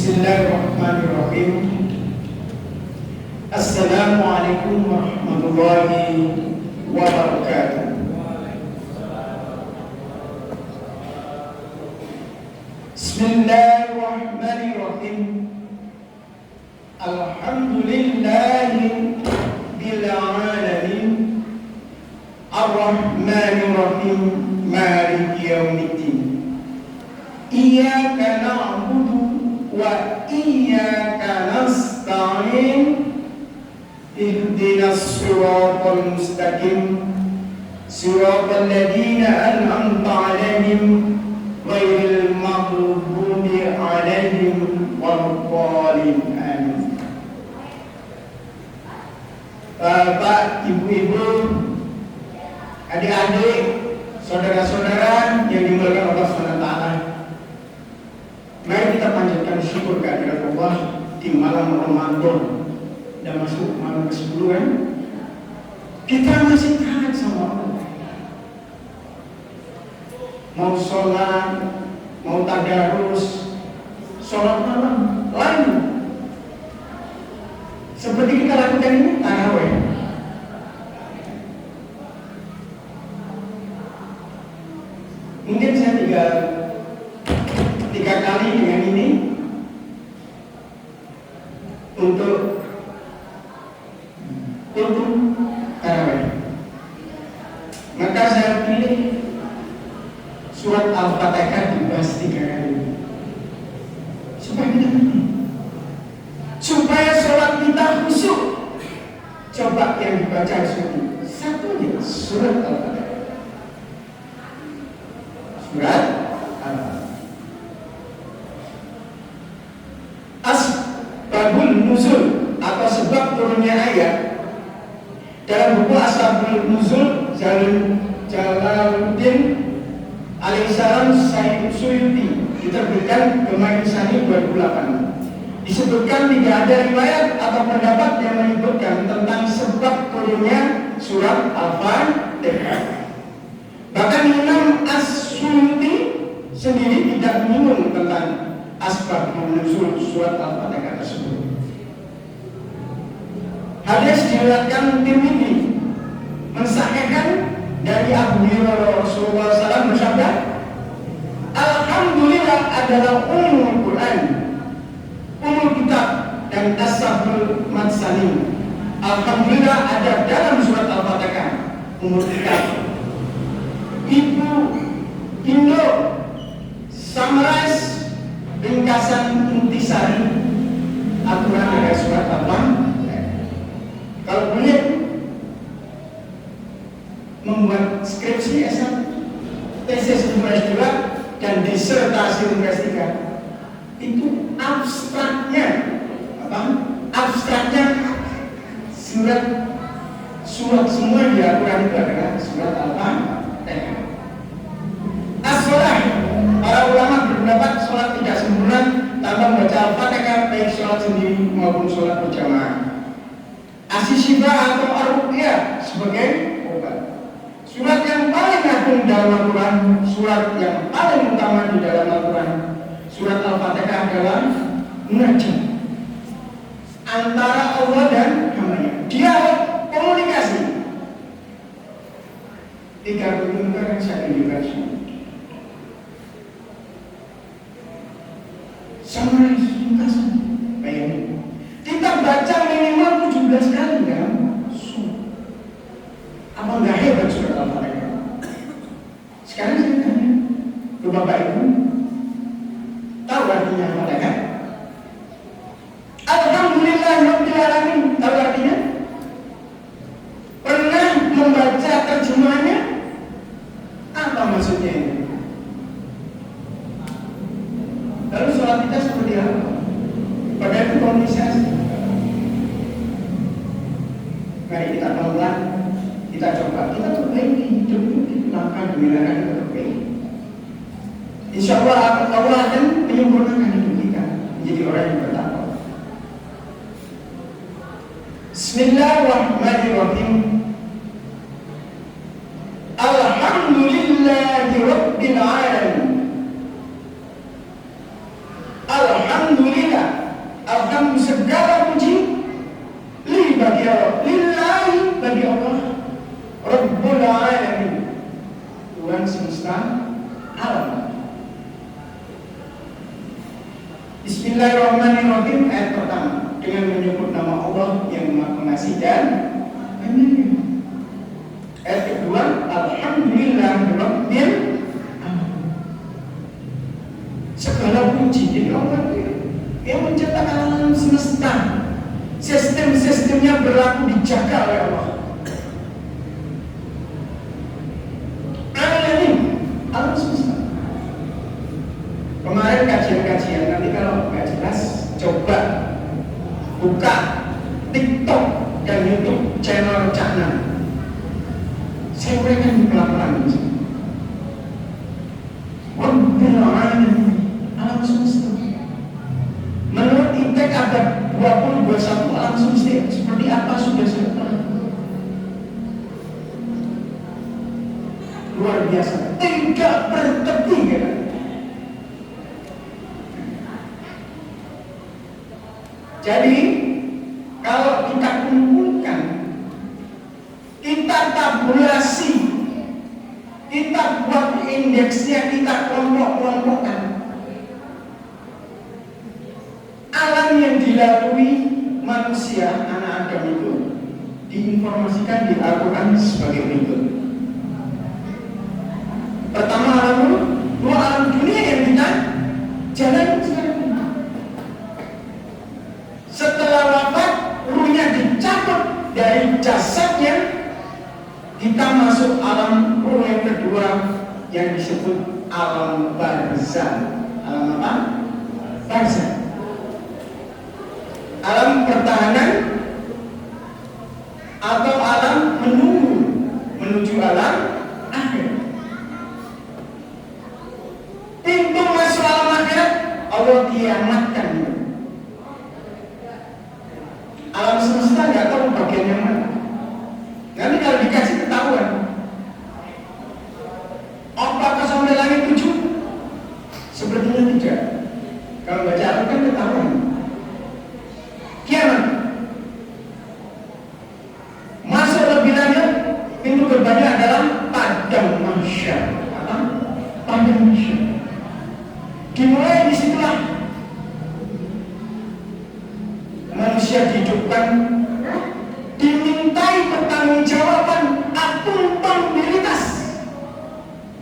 Bismillahirrahmanirrahim. Assalamualaikum warahmatullahi wabarakatuh. Bismillahirrahmanirrahim. Alhamdulillahi bil alamin. Ar-Rahmanir-Rahim. Maliki yaumiddin. Iyyaka na'budu wa iyyaka nasta'in. Ihdinas siratal mustaqim. Siratal ladzina an'amta 'alaihim ghairil maghdubi 'alaihim waladdallin. Amin. Bapak, ibu-ibu, adik-adik, saudara-saudara yang dimuliakan Allah SWT, mari kita panjatkan syukur kehadirat Allah di malam Ramadan. Sudah masuk malam ke-10 kan? Kita masih taat sama Allah. Mau sholat, mau tadarus, sholat malam, lain. Seperti kita lakukan ini, tarawih. Mungkin saya tiga kali dengan ini untuk tarawih. Maka saya pilih surat Al-Fatihah dibahas 3 kali supaya kita ngerti, supaya sholat kita khusyuk. Coba yang dibaca satu aja, surat Al-Fatihah. Surat Al-Fatihah. Asbabun nuzul atau sebab turunnya ayat dalam buku Asbabun Nuzul Jalaluddin Alaihissalam Sayyid Suyuti, diterbitkan Gemah Insani 2008. Disebutkan tidak ada riwayat atau pendapat yang menyebutkan tentang sebab turunnya surat Al-Fatihah. Bahkan Imam As-Suyuti sendiri tidak menyinggung tentang asbabun nuzul surat Al-Fatihah tersebut. Hadis diriwayatkan Tirmidzi mensahihkan dari Abu Hurairah, Rasulullah SAW bersabda, Alhamdulillah adalah umul Quran, umul kitab dan ashabul matsani. Alhamdulillah ada dalam surat Al-Fatihah, umul kitab. Ibu Indo summarize ringkasan intisari aturan dari surat Al-Fatihah. Kalau boleh membuat skripsi S1, tesis S2 dan disertasi S3, itu abstraknya abstraknya surat semua di Al-Quran itu adalah surat Al-Fatihah. As-sholah, para ulama berpendapat sholat tidak sempurna tanpa membaca Al-Fatihah, baik sholat sendiri maupun sholat berjamaah. As-Syifa atau Ar-Ruqyah sebagai obat. Surat yang paling agung dalam Al-Quran, surat yang paling utama di dalam Al-Quran, surat Al-Fatihah adalah munajat antara Allah dan hamba-Nya, dialog, komunikasi. 30 menit yang saya tunjukkan semua. Summary ringkasan, bayangin. Kita baca minimal 17 kali kan? Apa enggak hebat surat Al-Fatihah? Sekarang saya tanya ke Bapak Ibu, tahu artinya Al-Fatihah? Alhamdulillahirabbil alamin, tahu artinya? Pernah membaca terjemahannya? Apa maksudnya ini? Lalu sholat kita seperti apa? Pada itu kondisiasi. Mari kita pelan-pelan, kita coba, kita perbaiki hidup itu, maka gembirakan kita perbaiki. Insya Allah Allah akan menyempurnakan hidup kita menjadi orang yang bertakwa. Bismillahirrahmanirrahim. Alhamdulillahi Rabbil Alamin. Alhamdulillah semesta alam. Bismillahirrahmanirrahim. Ayat pertama dengan menyebut nama Allah yang Maha Pengasih dan Penyayang. Ayat kedua, Alhamdulillahirabbil alamin. Segala puji jadi Allah yang menciptakan alam semesta. Sistem-sistemnya berlaku dijaga oleh Allah. Alam semesta. Kemarin kajian-kajian, nanti kalau nggak jelas coba buka TikTok dan YouTube channel Cakna. Saya uraikan pelan-pelan. Alam semesta. Menurut IPTEK ada 2021 alam semesta. Seperti apa sudah saya tahu. Luar biasa, tidak berhenti. Jadi kalau kita kumpulkan, kita tabulasi, kita buat indeksnya, kita kelompok-kelompokkan alam yang dilalui manusia, anak Adam itu diinformasikan di Al-Quran sebagai berikut. Pertama alam dulu, dua alam dunia yang kita jalani sekarang. Setelah wafat, ruhnya dicabut dari jasadnya, kita masuk alam ruh yang kedua yang disebut alam barzah. Alam apa? Barzah. Alam pertahanan atau alam menunggu menuju alam akhir. Pintu masuk alam akhirat Allah kiamatkan. Alam semesta nggak tahu bagian yang mana. Nanti kalau dikasih ketahuan, apakah sampai langit 7? Sepertinya tidak. Kalau baca Al-Quran ketahuan. Kiamat. Masuk lebih lanjut, pintu gerbangnya adalah padang mahsyar. Apa? Padang mahsyar. Dimulai disitulah manusia dihidupkan, dimintai pertanggungjawaban akuntabilitas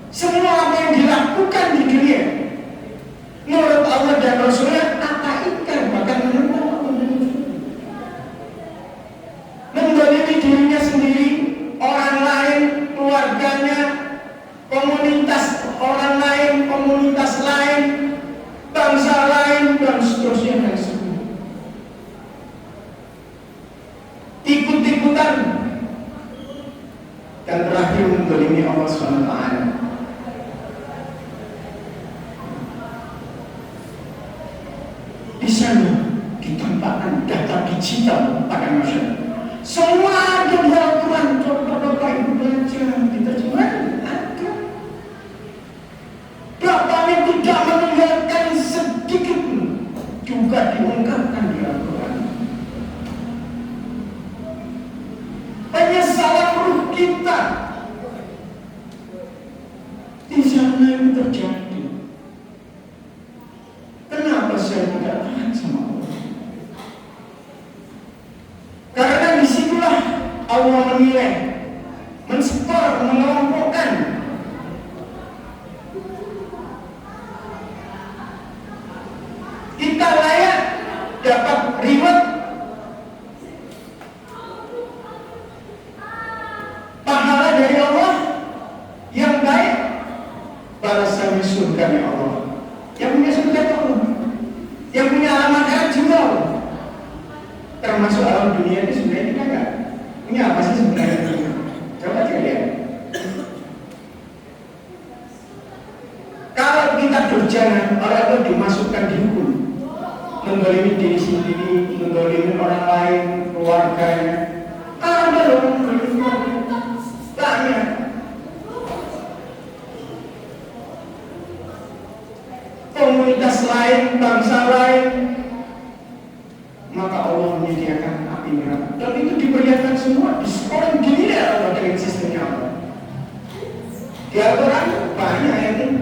semua apa yang dilakukan di dunia menurut Allah dan Rasulnya. Apa ikan bahkan menurut mendolimi dirinya sendiri, orang lain, keluarganya, komunitas orang lain, komunitas lain, bangsa lain, dan seterusnya dan seterusnya. Ikut-ikutan dan terakhir mendolimi Allah SWT. Di sana ditempatkan data digital pada masyarakat. Semua ada di Al-Quran. Coba Bapak Ibu belajar, diterjemahkan ada. Bapaknya tidak meninggalkan sedikit pun, juga diungkapkan di Al-Quran. Penyesalan ruh kita di sana itu terjadi. Kenapa saya tidak tahan sama Allah? Karena disitulah Allah menilai, menskor, mengelompokkan. Kita layak dapat reward pahala dari Allah yang baik, balasan surganya Allah. Yang punya surga Allah, yang punya alam akhirat juga Allah. Termasuk alam dunia ini sebenarnya kita enggak punya apa sih sebenarnya? Coba aja lihat. Kalau kita durjana, oleh Allah dimasukkan di hukum, mendolimi diri sendiri, mendolimi orang lain, keluarganya. Ada loh mendolimi banyak. Komunitas lain, bangsa lain, maka Allah menyediakan api neraka. Dan itu diperlihatkan semua, diskon dinilai Allah dengan sistemnya Allah. Di Al-Quran banyak ayat ini.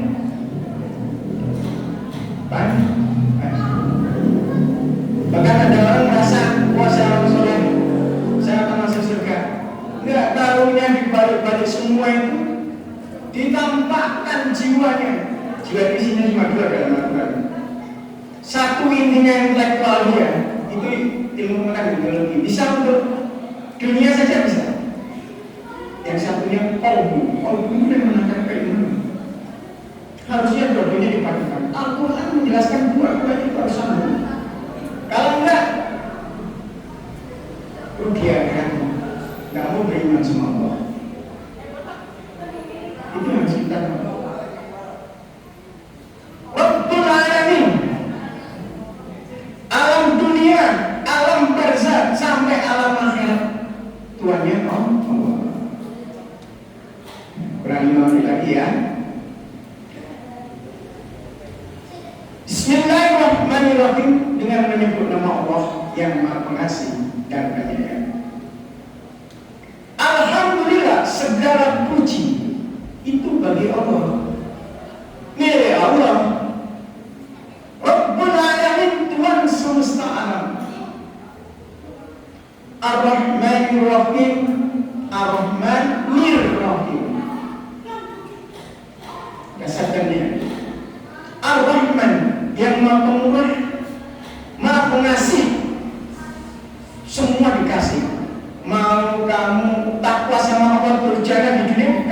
Banyak. Bahkan ada orang merasa puasa orang soleh, saya akan masuk surga. Enggak tahunya di balik-balik semua itu ditampakkan jiwanya. Jiwa isinya cuma dua dalam Al-Quran. Satu intinya intelektual dia, itu ilmu teknologi. Bisa untuk dunia saja bisa. Yang satunya kolbu itu yang menangkan keimanan. Harusnya dua-duanya dipadukan. Al-Quran menjelaskan dua-duanya itu harus sambung. Kalau enggak, rugi kan? Enggak mau beriman sama Allah. Itu yang harus kita tahu. Rabbul Alamin, alam dunia, alam barzakh sampai alam akhirat, Tuhannya Allah. Berani mau lagi ya. Bismillahirrahmanirrahim, dengan menyebut nama Allah yang Maha Pengasih dan Penyayang. Alhamdulillah, segala puji itu bagi Allah, milik Allah. Rabbul Alamin, Tuhan semesta alam. Ar-Rahmanir-Rahim, Ar-Rahmanir-Rahim. Dasarnya Ar-Rahman, yang Maha Pemurah, Maha Pengasih, semua dikasih. Mau kamu takwa sama Allah, berjalan di dunia,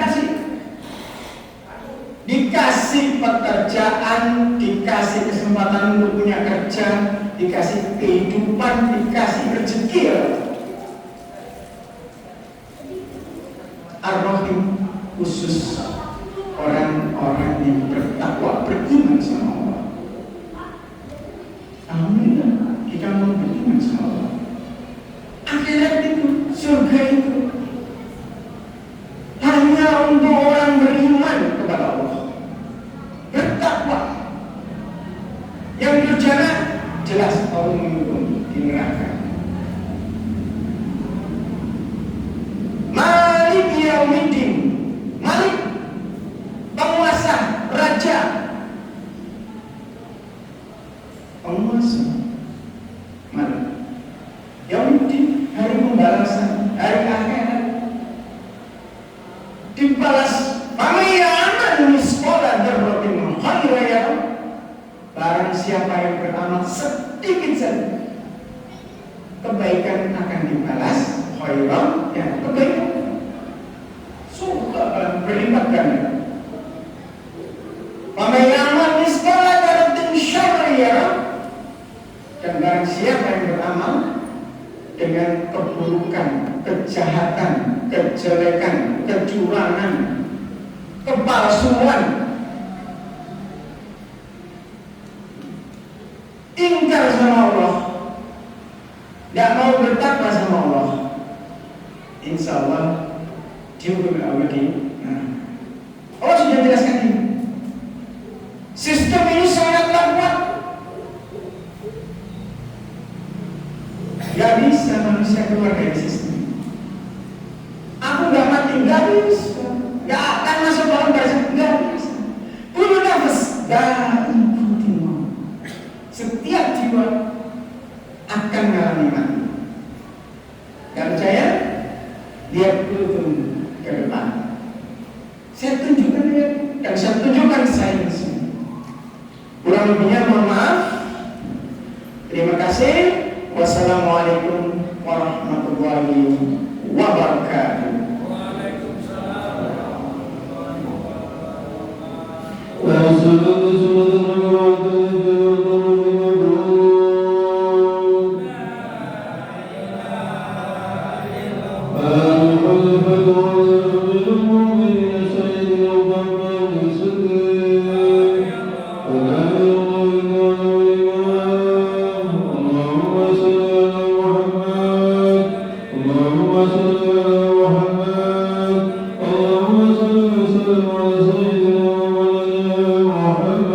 dikasih pekerjaan, dikasih kesempatan untuk punya kerja, dikasih kehidupan, dikasih rezeki. Ar-Rahim khusus orang-orang yang bertakwa, beriman sama Allah. Alhamdulillah, kita mau beriman sama Allah. Akhirat itu, surga itu hanya untuk orang beriman kepada Allah, bertakwa. Yang durjana jelas Allah menunggu di neraka. Malik Yaumiddin, Malik, penguasa, raja, penguasa. Malik Yaumiddin, hari pembalasan, hari akhirat. Dibalas, pamayaman miskola dzarratin khairan yarah. Barang siapa yang beramal sedikit saja kebaikan akan dibalas khairan, ya kebaikan. Surga akan berlipat ganda. Pamayaman miskola dzarratin syarran yarah. Dan barang siapa yang beramal dengan keburukan, kejahatan, kejelekan, kecurangan, kepalsuan, ingkar sama Allah, tidak mau bertakwa sama Allah, insya Allah dihukum Allah. Allah sudah jelaskan ini. Sistem ini sangatlah kuat. Gak bisa manusia keluar dari sistem. Aku gak mati, gak bisa. Gak akan masuk dalam barzakh, gak bisa. Kullu nafas dha'iqatul maut. Setiap jiwa akan mengalami mati. Gak percaya? Lihat dulu ke depan. Saya tunjukkan ya, dan saya tunjukkan saya di sini. Kurang lebihnya mohon maaf. Terima kasih. Wassalamualaikum warahmatullahi wabarakatuh. Allahumma salli wa sallim ala sayyidina Muhammad.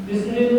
Bismillah.